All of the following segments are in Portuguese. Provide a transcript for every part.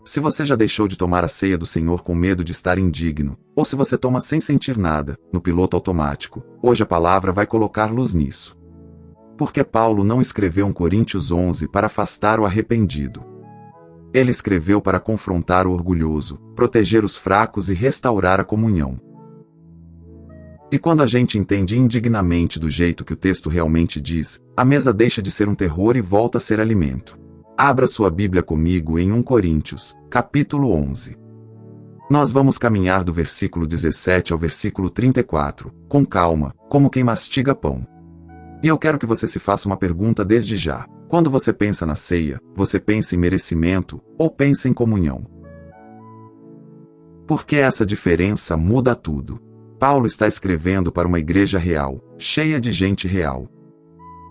Se você já deixou de tomar a ceia do Senhor com medo de estar indigno, ou se você toma sem sentir nada, no piloto automático, hoje a palavra vai colocar luz nisso. Porque Paulo não escreveu em Coríntios 11 para afastar o arrependido. Ele escreveu para confrontar o orgulhoso, proteger os fracos e restaurar a comunhão. E quando a gente entende indignamente do jeito que o texto realmente diz, a mesa deixa de ser um terror e volta a ser alimento. Abra sua Bíblia comigo em 1 Coríntios, capítulo 11. Nós vamos caminhar do versículo 17 ao versículo 34, com calma, como quem mastiga pão. E eu quero que você se faça uma pergunta desde já. Quando você pensa na ceia, você pensa em merecimento ou pensa em comunhão? Porque essa diferença muda tudo. Paulo está escrevendo para uma igreja real, cheia de gente real.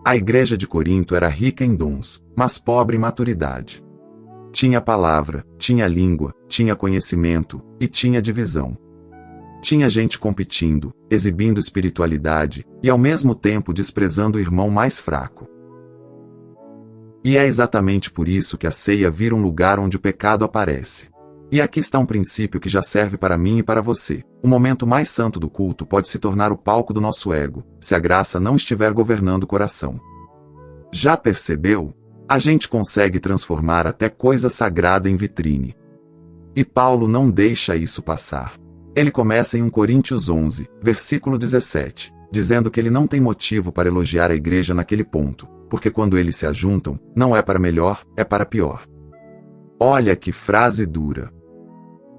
A igreja de Corinto era rica em dons, mas pobre em maturidade. Tinha palavra, tinha língua, tinha conhecimento, e tinha divisão. Tinha gente competindo, exibindo espiritualidade, e ao mesmo tempo desprezando o irmão mais fraco. E é exatamente por isso que a ceia vira um lugar onde o pecado aparece. E aqui está um princípio que já serve para mim e para você. O momento mais santo do culto pode se tornar o palco do nosso ego, se a graça não estiver governando o coração. Já percebeu? A gente consegue transformar até coisa sagrada em vitrine. E Paulo não deixa isso passar. Ele começa em 1 Coríntios 11, versículo 17, dizendo que ele não tem motivo para elogiar a igreja naquele ponto, porque quando eles se ajuntam, não é para melhor, é para pior. Olha que frase dura.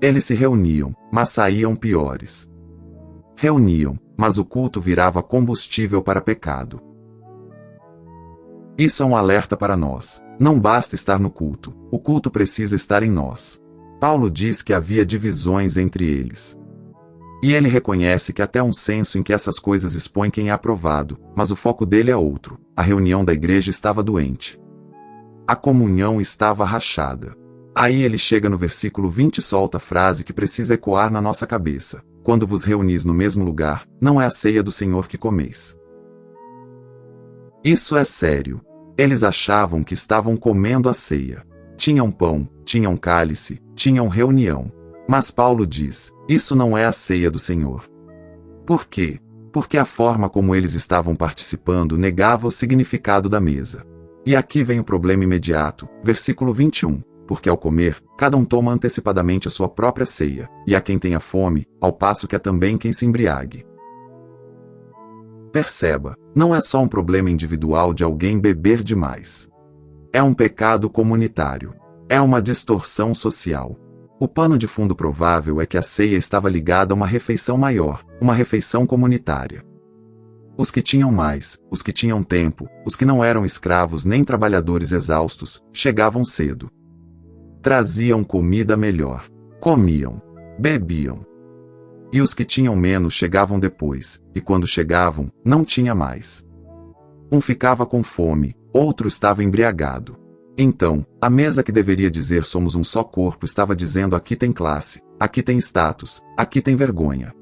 Eles se reuniam, mas saíam piores. Reuniam, mas o culto virava combustível para pecado. Isso é um alerta para nós. Não basta estar no culto, o culto precisa estar em nós. Paulo diz que havia divisões entre eles. E ele reconhece que até um senso em que essas coisas expõe quem é aprovado, mas o foco dele é outro. A reunião da igreja estava doente. A comunhão estava rachada. Aí ele chega no versículo 20 e solta a frase que precisa ecoar na nossa cabeça. Quando vos reunis no mesmo lugar, não é a ceia do Senhor que comeis. Isso é sério. Eles achavam que estavam comendo a ceia. Tinham pão, tinham cálice, tinham reunião. Mas Paulo diz, isso não é a ceia do Senhor. Por quê? Porque a forma como eles estavam participando negava o significado da mesa. E aqui vem o problema imediato, versículo 21. Porque ao comer, cada um toma antecipadamente a sua própria ceia, e há quem tenha fome, ao passo que há também quem se embriague. Perceba, não é só um problema individual de alguém beber demais. É um pecado comunitário. É uma distorção social. O pano de fundo provável é que a ceia estava ligada a uma refeição maior, uma refeição comunitária. Os que tinham mais, os que tinham tempo, os que não eram escravos nem trabalhadores exaustos, chegavam cedo. Traziam comida melhor. Comiam. Bebiam. E os que tinham menos chegavam depois, e quando chegavam, não tinha mais. Um ficava com fome, outro estava embriagado. Então, a mesa que deveria dizer somos um só corpo estava dizendo aqui tem classe, aqui tem status, aqui tem vergonha.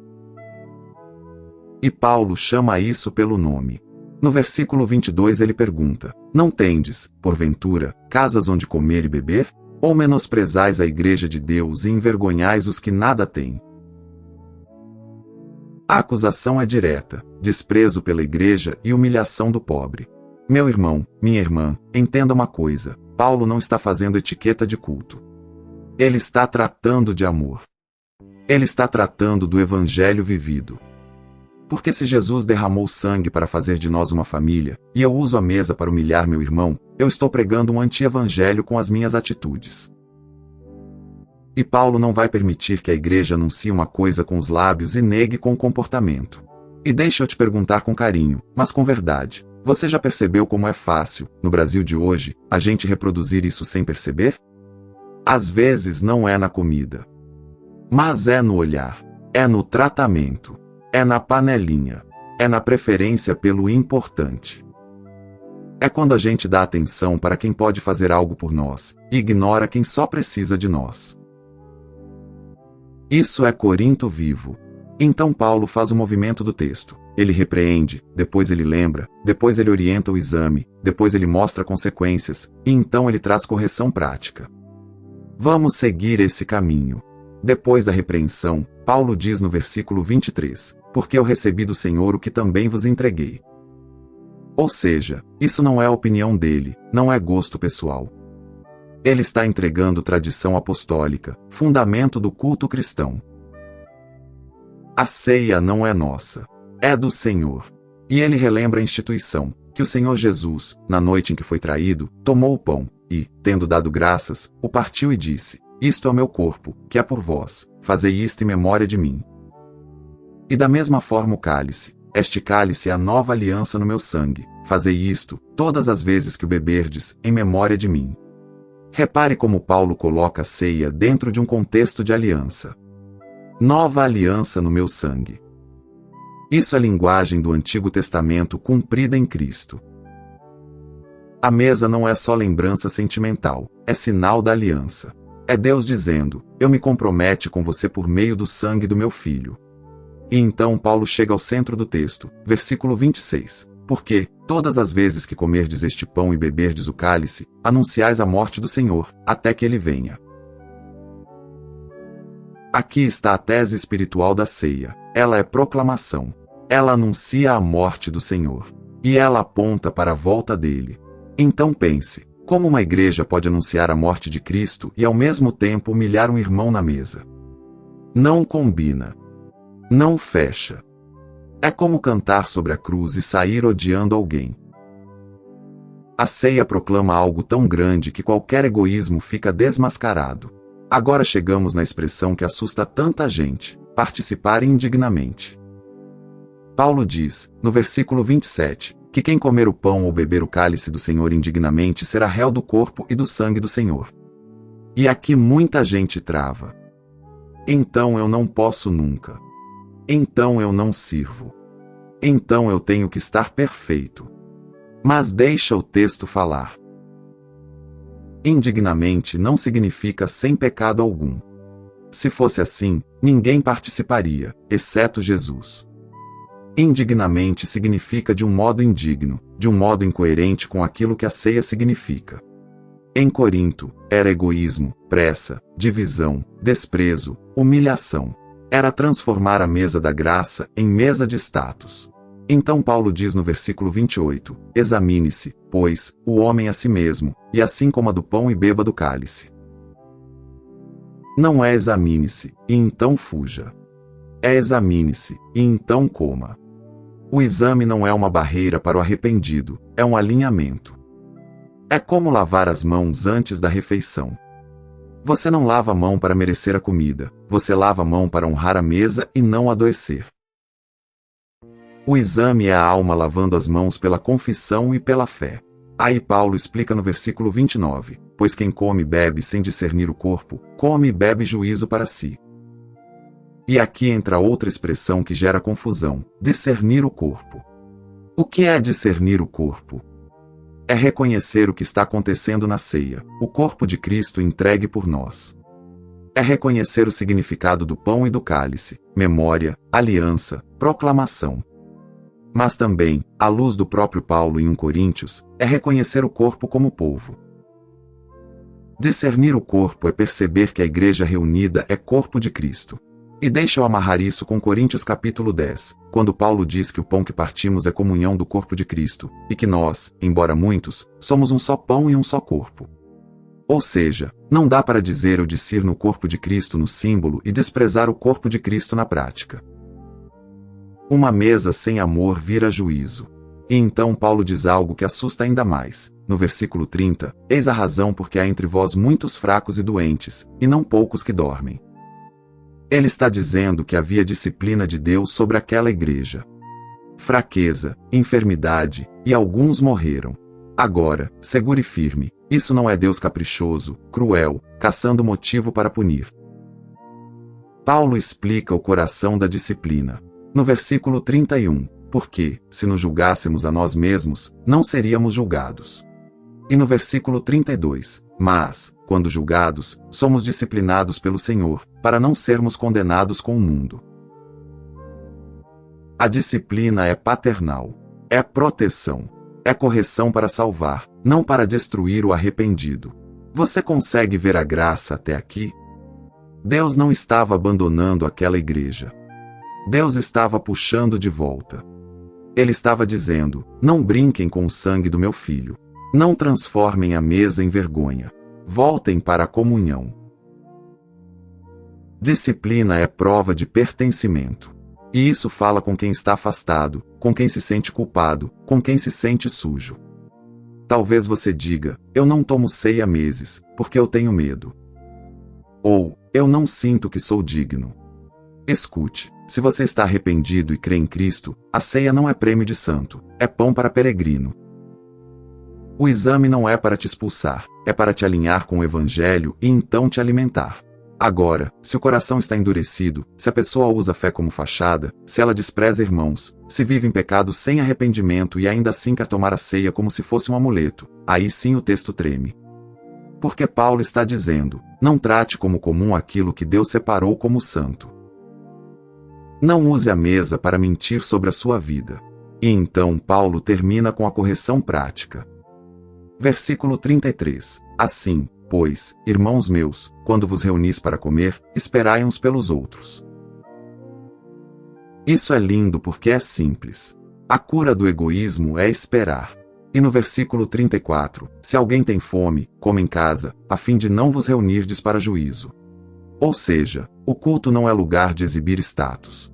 E Paulo chama isso pelo nome. No versículo 22 ele pergunta, não tendes, porventura, casas onde comer e beber? Ou menosprezais a igreja de Deus e envergonhais os que nada têm? A acusação é direta, desprezo pela igreja e humilhação do pobre. Meu irmão, minha irmã, entenda uma coisa, Paulo não está fazendo etiqueta de culto. Ele está tratando de amor. Ele está tratando do evangelho vivido. Porque se Jesus derramou sangue para fazer de nós uma família, e eu uso a mesa para humilhar meu irmão, eu estou pregando um anti-evangelho com as minhas atitudes. E Paulo não vai permitir que a igreja anuncie uma coisa com os lábios e negue com o comportamento. E deixa eu te perguntar com carinho, mas com verdade, você já percebeu como é fácil, no Brasil de hoje, a gente reproduzir isso sem perceber? Às vezes não é na comida. Mas é no olhar, é no tratamento. É na panelinha. É na preferência pelo importante. É quando a gente dá atenção para quem pode fazer algo por nós, e ignora quem só precisa de nós. Isso é Corinto vivo. Então Paulo faz o movimento do texto. Ele repreende, depois ele lembra, depois ele orienta o exame, depois ele mostra consequências, e então ele traz correção prática. Vamos seguir esse caminho. Depois da repreensão, Paulo diz no versículo 23, porque eu recebi do Senhor o que também vos entreguei. Ou seja, isso não é a opinião dele, não é gosto pessoal. Ele está entregando tradição apostólica, fundamento do culto cristão. A ceia não é nossa, é do Senhor. E ele relembra a instituição, que o Senhor Jesus, na noite em que foi traído, tomou o pão, e, tendo dado graças, o partiu e disse, isto é o meu corpo, que é por vós, fazei isto em memória de mim. E da mesma forma o cálice, este cálice é a nova aliança no meu sangue, fazei isto, todas as vezes que o beberdes, em memória de mim. Repare como Paulo coloca a ceia dentro de um contexto de aliança. Nova aliança no meu sangue. Isso é linguagem do Antigo Testamento cumprida em Cristo. A mesa não é só lembrança sentimental, é sinal da aliança. É Deus dizendo, eu me comprometo com você por meio do sangue do meu filho. E então Paulo chega ao centro do texto, versículo 26. Porque, todas as vezes que comerdes este pão e beberdes o cálice, anunciais a morte do Senhor, até que ele venha. Aqui está a tese espiritual da ceia. Ela é proclamação. Ela anuncia a morte do Senhor. E ela aponta para a volta dele. Então pense, como uma igreja pode anunciar a morte de Cristo e ao mesmo tempo humilhar um irmão na mesa? Não combina. Não fecha. É como cantar sobre a cruz e sair odiando alguém. A ceia proclama algo tão grande que qualquer egoísmo fica desmascarado. Agora chegamos na expressão que assusta tanta gente, participar indignamente. Paulo diz, no versículo 27, que quem comer o pão ou beber o cálice do Senhor indignamente será réu do corpo e do sangue do Senhor. E aqui muita gente trava. Então eu não posso nunca. Então eu não sirvo. Então eu tenho que estar perfeito. Mas deixa o texto falar. Indignamente não significa sem pecado algum. Se fosse assim, ninguém participaria, exceto Jesus. Indignamente significa de um modo indigno, de um modo incoerente com aquilo que a ceia significa. Em Corinto, era egoísmo, pressa, divisão, desprezo, humilhação. Era transformar a mesa da graça em mesa de status. Então Paulo diz no versículo 28, examine-se, pois, o homem a si mesmo, e assim coma do pão e beba do cálice. Não é examine-se, e então fuja. É examine-se, e então coma. O exame não é uma barreira para o arrependido, é um alinhamento. É como lavar as mãos antes da refeição. Você não lava a mão para merecer a comida, você lava a mão para honrar a mesa e não adoecer. O exame é a alma lavando as mãos pela confissão e pela fé. Aí Paulo explica no versículo 29, pois quem come e bebe sem discernir o corpo, come e bebe juízo para si. E aqui entra outra expressão que gera confusão, discernir o corpo. O que é discernir o corpo? É reconhecer o que está acontecendo na ceia, o corpo de Cristo entregue por nós. É reconhecer o significado do pão e do cálice, memória, aliança, proclamação. Mas também, à luz do próprio Paulo em 1 Coríntios, é reconhecer o corpo como povo. Discernir o corpo é perceber que a igreja reunida é corpo de Cristo. E deixa eu amarrar isso com Coríntios capítulo 10, quando Paulo diz que o pão que partimos é comunhão do corpo de Cristo, e que nós, embora muitos, somos um só pão e um só corpo. Ou seja, não dá para dizer eu discerno o corpo de Cristo no símbolo e desprezar o corpo de Cristo na prática. Uma mesa sem amor vira juízo. E então Paulo diz algo que assusta ainda mais. No versículo 30, eis a razão porque há entre vós muitos fracos e doentes, e não poucos que dormem. Ele está dizendo que havia disciplina de Deus sobre aquela igreja. Fraqueza, enfermidade, e alguns morreram. Agora, segure firme, isso não é Deus caprichoso, cruel, caçando motivo para punir. Paulo explica o coração da disciplina. No versículo 31, porque, se nos julgássemos a nós mesmos, não seríamos julgados. E no versículo 32, mas, quando julgados, somos disciplinados pelo Senhor, para não sermos condenados com o mundo. A disciplina é paternal. É proteção. É correção para salvar, não para destruir o arrependido. Você consegue ver a graça até aqui? Deus não estava abandonando aquela igreja. Deus estava puxando de volta. Ele estava dizendo: não brinquem com o sangue do meu filho. Não transformem a mesa em vergonha. Voltem para a comunhão. Disciplina é prova de pertencimento. E isso fala com quem está afastado, com quem se sente culpado, com quem se sente sujo. Talvez você diga: eu não tomo ceia há meses, porque eu tenho medo. Ou, eu não sinto que sou digno. Escute, se você está arrependido e crê em Cristo, a ceia não é prêmio de santo, é pão para peregrino. O exame não é para te expulsar, é para te alinhar com o Evangelho e então te alimentar. Agora, se o coração está endurecido, se a pessoa usa a fé como fachada, se ela despreza irmãos, se vive em pecado sem arrependimento e ainda assim quer tomar a ceia como se fosse um amuleto, aí sim o texto treme. Porque Paulo está dizendo: não trate como comum aquilo que Deus separou como santo. Não use a mesa para mentir sobre a sua vida. E então Paulo termina com a correção prática. Versículo 33. Assim, pois, irmãos meus, quando vos reunis para comer, esperai uns pelos outros. Isso é lindo porque é simples. A cura do egoísmo é esperar. E no versículo 34, se alguém tem fome, coma em casa, a fim de não vos reunirdes para juízo. Ou seja, o culto não é lugar de exibir status.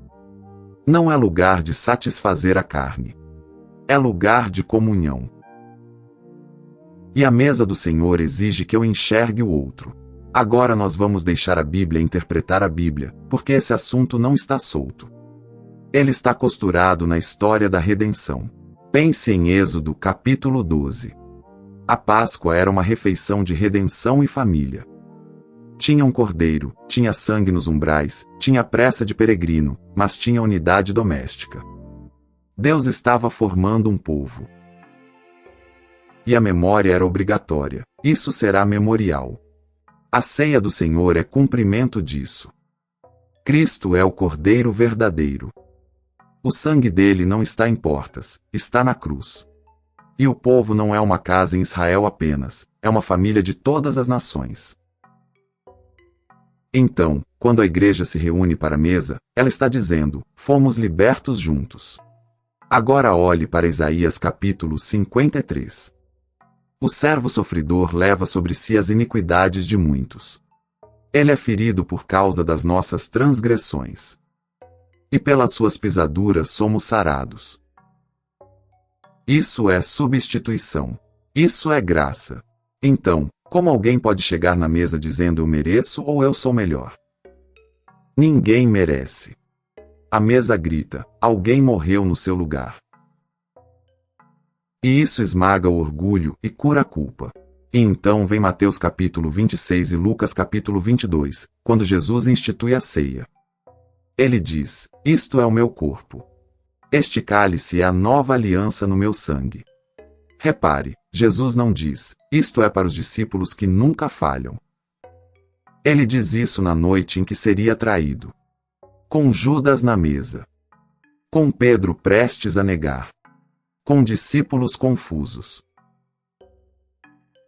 Não é lugar de satisfazer a carne. É lugar de comunhão. E a mesa do Senhor exige que eu enxergue o outro. Agora nós vamos deixar a Bíblia interpretar a Bíblia, porque esse assunto não está solto. Ele está costurado na história da redenção. Pense em Êxodo capítulo 12. A Páscoa era uma refeição de redenção e família. Tinha um cordeiro, tinha sangue nos umbrais, tinha pressa de peregrino, mas tinha unidade doméstica. Deus estava formando um povo. E a memória era obrigatória. Isso será memorial. A ceia do Senhor é cumprimento disso. Cristo é o Cordeiro verdadeiro. O sangue dele não está em portas, está na cruz. E o povo não é uma casa em Israel apenas, é uma família de todas as nações. Então, quando a igreja se reúne para a mesa, ela está dizendo: fomos libertos juntos. Agora olhe para Isaías capítulo 53. O servo sofredor leva sobre si as iniquidades de muitos. Ele é ferido por causa das nossas transgressões. E pelas suas pisaduras somos sarados. Isso é substituição. Isso é graça. Então, como alguém pode chegar na mesa dizendo eu mereço ou eu sou melhor? Ninguém merece. A mesa grita: alguém morreu no seu lugar. E isso esmaga o orgulho e cura a culpa. E então vem Mateus capítulo 26 e Lucas capítulo 22, quando Jesus institui a ceia. Ele diz: isto é o meu corpo. Este cálice é a nova aliança no meu sangue. Repare, Jesus não diz: isto é para os discípulos que nunca falham. Ele diz isso na noite em que seria traído. Com Judas na mesa. Com Pedro prestes a negar. Com discípulos confusos.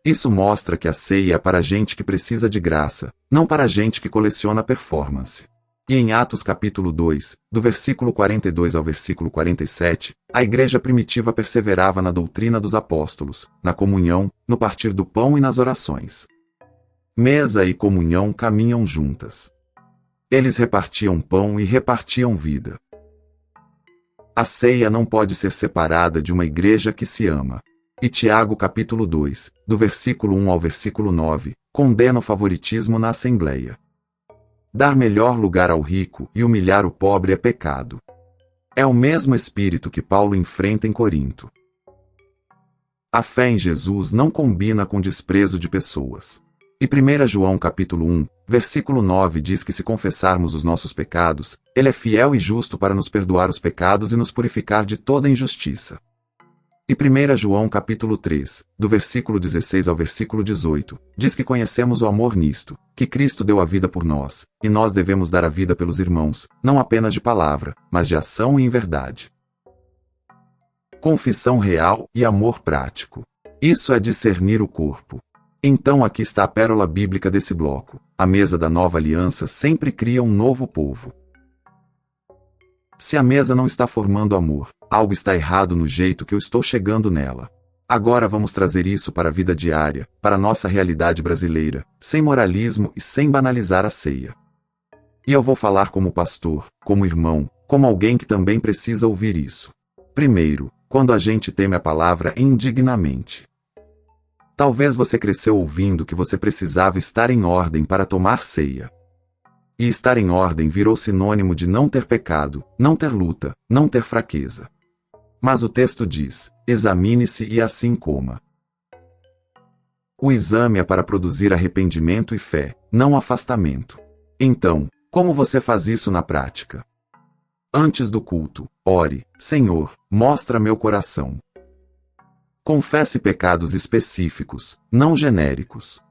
Isso mostra que a ceia é para gente que precisa de graça, não para gente que coleciona performance. E em Atos capítulo 2, do versículo 42 ao versículo 47, a igreja primitiva perseverava na doutrina dos apóstolos, na comunhão, no partir do pão e nas orações. Mesa e comunhão caminham juntas. Eles repartiam pão e repartiam vida. A ceia não pode ser separada de uma igreja que se ama. E Tiago capítulo 2, do versículo 1 ao versículo 9, condena o favoritismo na assembleia. Dar melhor lugar ao rico e humilhar o pobre é pecado. É o mesmo espírito que Paulo enfrenta em Corinto. A fé em Jesus não combina com desprezo de pessoas. E 1 João capítulo 1, versículo 9 diz que se confessarmos os nossos pecados, Ele é fiel e justo para nos perdoar os pecados e nos purificar de toda injustiça. E 1 João capítulo 3, do versículo 16 ao versículo 18, diz que conhecemos o amor nisto, que Cristo deu a vida por nós, e nós devemos dar a vida pelos irmãos, não apenas de palavra, mas de ação e em verdade. Confissão real e amor prático. Isso é discernir o corpo. Então aqui está a pérola bíblica desse bloco. A mesa da nova aliança sempre cria um novo povo. Se a mesa não está formando amor, algo está errado no jeito que eu estou chegando nela. Agora vamos trazer isso para a vida diária, para a nossa realidade brasileira, sem moralismo e sem banalizar a ceia. E eu vou falar como pastor, como irmão, como alguém que também precisa ouvir isso. Primeiro, quando a gente teme a palavra indignamente. Talvez você cresceu ouvindo que você precisava estar em ordem para tomar ceia. E estar em ordem virou sinônimo de não ter pecado, não ter luta, não ter fraqueza. Mas o texto diz: examine-se e assim coma. O exame é para produzir arrependimento e fé, não afastamento. Então, como você faz isso na prática? Antes do culto, ore: Senhor, mostra meu coração. Confesse pecados específicos, não genéricos.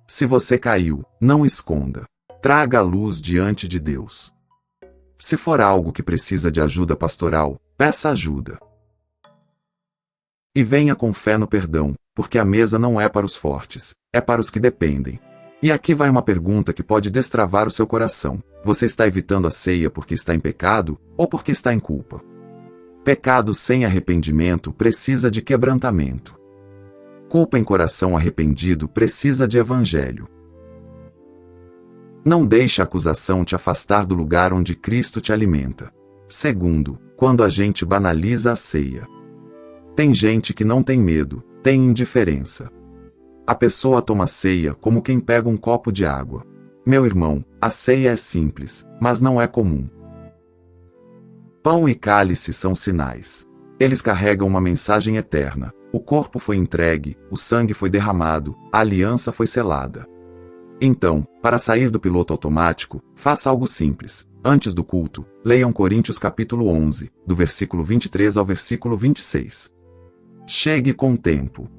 Se você caiu, não esconda. Traga a luz diante de Deus. Se for algo que precisa de ajuda pastoral, peça ajuda. E venha com fé no perdão, porque a mesa não é para os fortes, é para os que dependem. E aqui vai uma pergunta que pode destravar o seu coração. Você está evitando a ceia porque está em pecado, ou porque está em culpa? Pecado sem arrependimento precisa de quebrantamento. Culpa em coração arrependido precisa de evangelho. Não deixe a acusação te afastar do lugar onde Cristo te alimenta. Segundo, quando a gente banaliza a ceia. Tem gente que não tem medo, tem indiferença. A pessoa toma ceia como quem pega um copo de água. Meu irmão, a ceia é simples, mas não é comum. Pão e cálice são sinais. Eles carregam uma mensagem eterna. O corpo foi entregue, o sangue foi derramado, a aliança foi selada. Então, para sair do piloto automático, faça algo simples. Antes do culto, leiam Coríntios capítulo 11, do versículo 23 ao versículo 26. Chegue com tempo.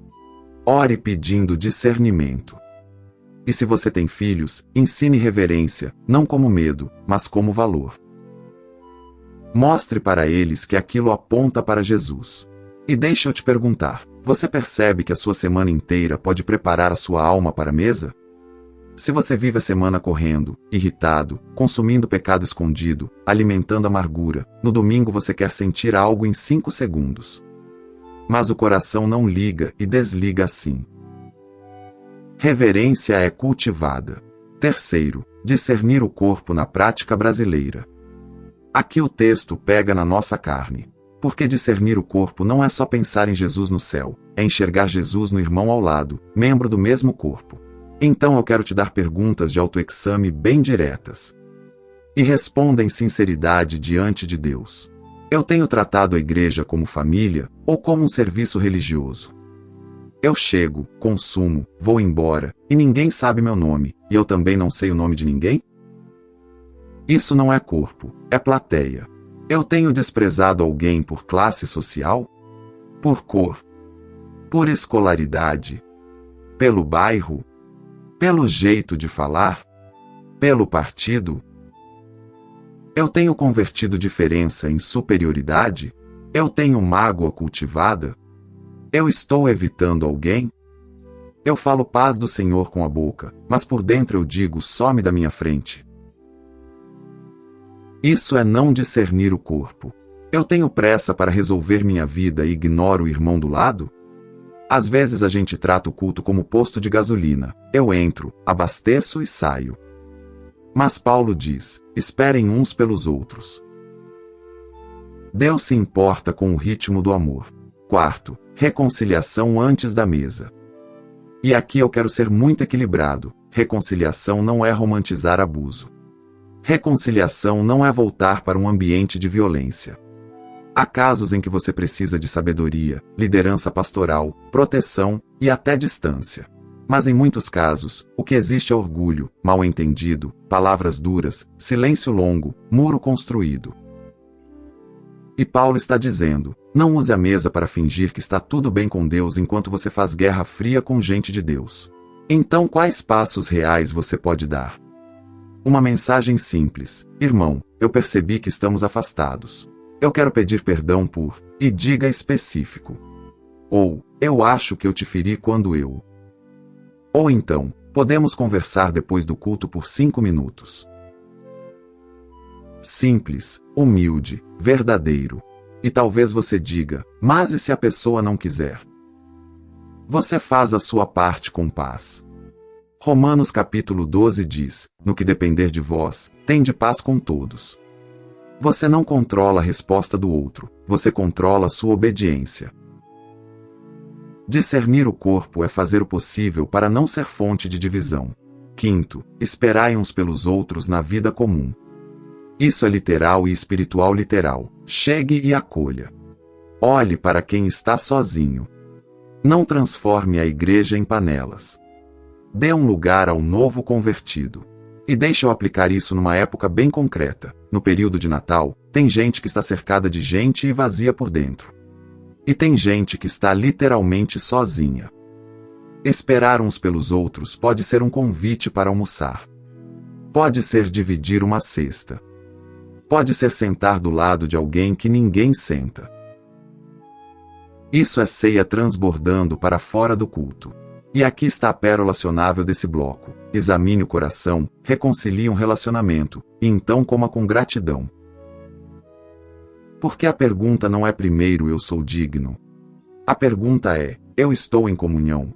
Ore pedindo discernimento. E se você tem filhos, ensine reverência, não como medo, mas como valor. Mostre para eles que aquilo aponta para Jesus. E deixe eu te perguntar, você percebe que a sua semana inteira pode preparar a sua alma para a mesa? Se você vive a semana correndo, irritado, consumindo pecado escondido, alimentando amargura, no domingo você quer sentir algo em 5 segundos. Mas o coração não liga e desliga assim. Reverência é cultivada. Terceiro, discernir o corpo na prática brasileira. Aqui o texto pega na nossa carne. Porque discernir o corpo não é só pensar em Jesus no céu, é enxergar Jesus no irmão ao lado, membro do mesmo corpo. Então eu quero te dar perguntas de autoexame bem diretas. E responda em sinceridade diante de Deus. Eu tenho tratado a igreja como família ou como um serviço religioso? Eu chego, consumo, vou embora, e ninguém sabe meu nome, e eu também não sei o nome de ninguém? Isso não é corpo, é plateia. Eu tenho desprezado alguém por classe social? Por cor? Por escolaridade? Pelo bairro? Pelo jeito de falar? Pelo partido? Eu tenho convertido diferença em superioridade? Eu tenho mágoa cultivada? Eu estou evitando alguém? Eu falo paz do Senhor com a boca, mas por dentro eu digo: some da minha frente. Isso é não discernir o corpo. Eu tenho pressa para resolver minha vida e ignoro o irmão do lado? Às vezes a gente trata o culto como posto de gasolina. Eu entro, abasteço e saio. Mas Paulo diz: esperem uns pelos outros. Deus se importa com o ritmo do amor. Quarto, reconciliação antes da mesa. E aqui eu quero ser muito equilibrado. Reconciliação não é romantizar abuso. Reconciliação não é voltar para um ambiente de violência. Há casos em que você precisa de sabedoria, liderança pastoral, proteção e até distância. Mas em muitos casos, o que existe é orgulho, mal-entendido, palavras duras, silêncio longo, muro construído. E Paulo está dizendo: não use a mesa para fingir que está tudo bem com Deus enquanto você faz guerra fria com gente de Deus. Então quais passos reais você pode dar? Uma mensagem simples: irmão, eu percebi que estamos afastados. Eu quero pedir perdão por, e diga específico. Ou, eu acho que eu te feri quando eu. Ou então, podemos conversar depois do culto por 5 minutos. Simples, humilde, verdadeiro. E talvez você diga, mas e se a pessoa não quiser? Você faz a sua parte com paz. Romanos capítulo 12 diz, no que depender de vós, tende paz com todos. Você não controla a resposta do outro, você controla a sua obediência. Discernir o corpo é fazer o possível para não ser fonte de divisão. Quinto, esperai uns pelos outros na vida comum. Isso é literal e espiritual literal. Chegue e acolha. Olhe para quem está sozinho. Não transforme a igreja em panelas. Dê um lugar ao novo convertido. E deixe eu aplicar isso numa época bem concreta. No período de Natal, tem gente que está cercada de gente e vazia por dentro. E tem gente que está literalmente sozinha. Esperar uns pelos outros pode ser um convite para almoçar. Pode ser dividir uma cesta. Pode ser sentar do lado de alguém que ninguém senta. Isso é ceia transbordando para fora do culto. E aqui está a pérola acionável desse bloco. Examine o coração, reconcilie um relacionamento, e então coma com gratidão. Porque a pergunta não é primeiro eu sou digno. A pergunta é, eu estou em comunhão?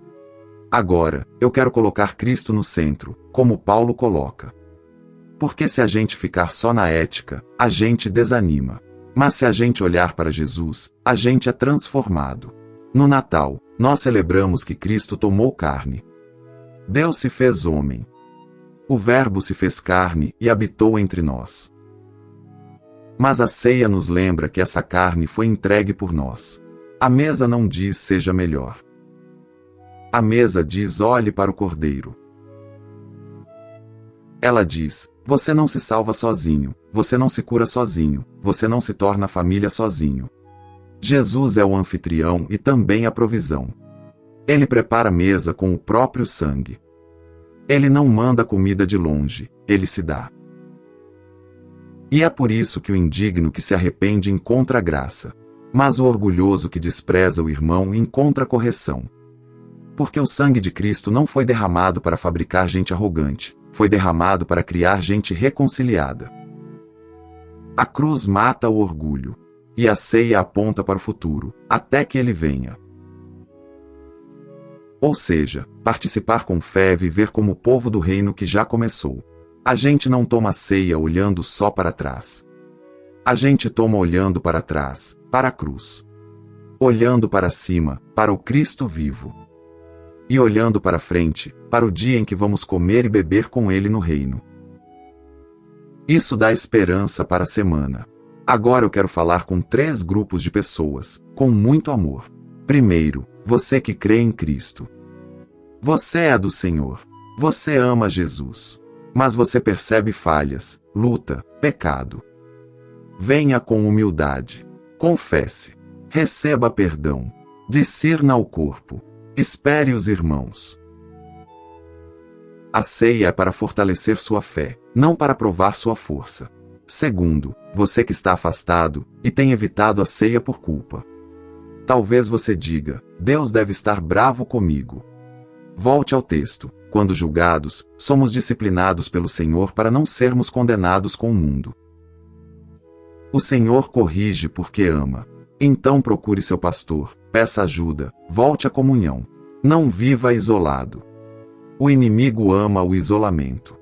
Agora, eu quero colocar Cristo no centro, como Paulo coloca. Porque se a gente ficar só na ética, a gente desanima. Mas se a gente olhar para Jesus, a gente é transformado. No Natal, nós celebramos que Cristo tomou carne. Deus se fez homem. O Verbo se fez carne e habitou entre nós. Mas a ceia nos lembra que essa carne foi entregue por nós. A mesa não diz seja melhor. A mesa diz olhe para o Cordeiro. Ela diz, você não se salva sozinho, você não se cura sozinho, você não se torna família sozinho. Jesus é o anfitrião e também a provisão. Ele prepara a mesa com o próprio sangue. Ele não manda comida de longe, ele se dá. E é por isso que o indigno que se arrepende encontra graça. Mas o orgulhoso que despreza o irmão encontra correção. Porque o sangue de Cristo não foi derramado para fabricar gente arrogante, foi derramado para criar gente reconciliada. A cruz mata o orgulho. E a ceia aponta para o futuro, até que ele venha. Ou seja, participar com fé é viver como o povo do reino que já começou. A gente não toma ceia olhando só para trás. A gente toma olhando para trás, para a cruz. Olhando para cima, para o Cristo vivo. E olhando para frente, para o dia em que vamos comer e beber com Ele no reino. Isso dá esperança para a semana. Agora eu quero falar com 3 grupos de pessoas, com muito amor. Primeiro, você que crê em Cristo. Você é do Senhor. Você ama Jesus. Mas você percebe falhas, luta, pecado. Venha com humildade. Confesse. Receba perdão. Discirna o corpo. Espere os irmãos. A ceia é para fortalecer sua fé, não para provar sua força. Segundo, você que está afastado e tem evitado a ceia por culpa. Talvez você diga, Deus deve estar bravo comigo. Volte ao texto. Quando julgados, somos disciplinados pelo Senhor para não sermos condenados com o mundo. O Senhor corrige porque ama. Então procure seu pastor, peça ajuda, volte à comunhão. Não viva isolado. O inimigo ama o isolamento.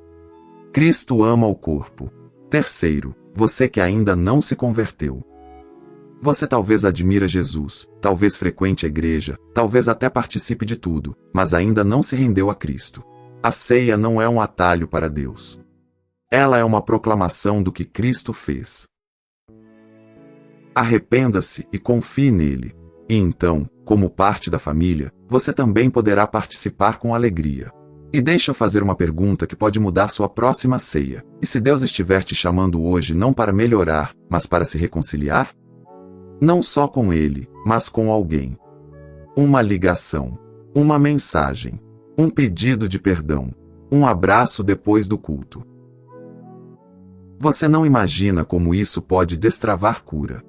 Cristo ama o corpo. Terceiro, você que ainda não se converteu. Você talvez admira Jesus, talvez frequente a igreja, talvez até participe de tudo, mas ainda não se rendeu a Cristo. A ceia não é um atalho para Deus. Ela é uma proclamação do que Cristo fez. Arrependa-se e confie nele. E então, como parte da família, você também poderá participar com alegria. E deixa eu fazer uma pergunta que pode mudar sua próxima ceia. E se Deus estiver te chamando hoje não para melhorar, mas para se reconciliar? Não só com Ele, mas com alguém. Uma ligação. Uma mensagem. Um pedido de perdão. Um abraço depois do culto. Você não imagina como isso pode destravar cura.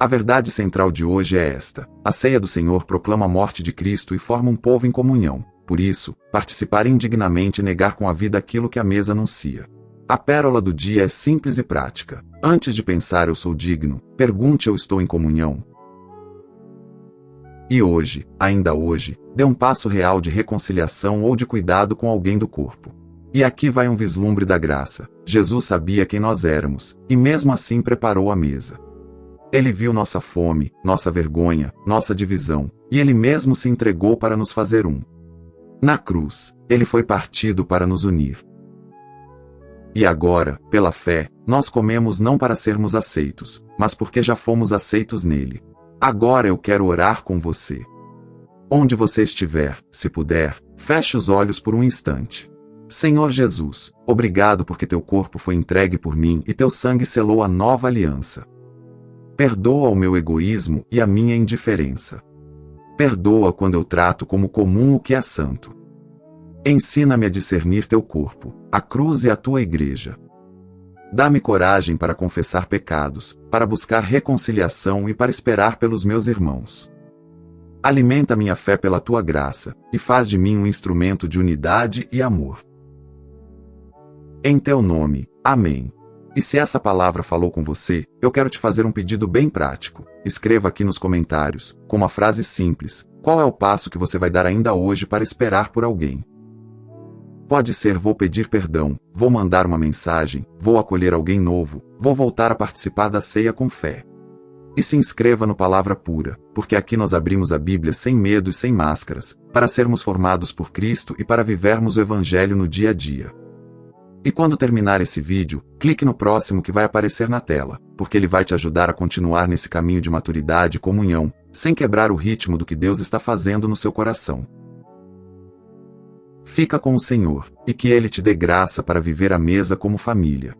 A verdade central de hoje é esta: a ceia do Senhor proclama a morte de Cristo e forma um povo em comunhão. Por isso, participar indignamente e negar com a vida aquilo que a mesa anuncia. A pérola do dia é simples e prática. Antes de pensar eu sou digno, pergunte eu estou em comunhão. E hoje, ainda hoje, dê um passo real de reconciliação ou de cuidado com alguém do corpo. E aqui vai um vislumbre da graça. Jesus sabia quem nós éramos, e mesmo assim preparou a mesa. Ele viu nossa fome, nossa vergonha, nossa divisão, e ele mesmo se entregou para nos fazer um. Na cruz, ele foi partido para nos unir. E agora, pela fé, nós comemos não para sermos aceitos, mas porque já fomos aceitos nele. Agora eu quero orar com você. Onde você estiver, se puder, feche os olhos por um instante. Senhor Jesus, obrigado porque teu corpo foi entregue por mim e teu sangue selou a nova aliança. Perdoa o meu egoísmo e a minha indiferença. Perdoa quando eu trato como comum o que é santo. Ensina-me a discernir teu corpo, a cruz e a tua igreja. Dá-me coragem para confessar pecados, para buscar reconciliação e para esperar pelos meus irmãos. Alimenta minha fé pela tua graça, e faz de mim um instrumento de unidade e amor. Em teu nome, amém. E se essa palavra falou com você, eu quero te fazer um pedido bem prático. Escreva aqui nos comentários, com uma frase simples, qual é o passo que você vai dar ainda hoje para esperar por alguém. Pode ser: vou pedir perdão, vou mandar uma mensagem, vou acolher alguém novo, vou voltar a participar da ceia com fé. E se inscreva no Palavra Pura, porque aqui nós abrimos a Bíblia sem medo e sem máscaras, para sermos formados por Cristo e para vivermos o Evangelho no dia a dia. E quando terminar esse vídeo, clique no próximo que vai aparecer na tela, porque ele vai te ajudar a continuar nesse caminho de maturidade e comunhão, sem quebrar o ritmo do que Deus está fazendo no seu coração. Fica com o Senhor, e que Ele te dê graça para viver a mesa como família.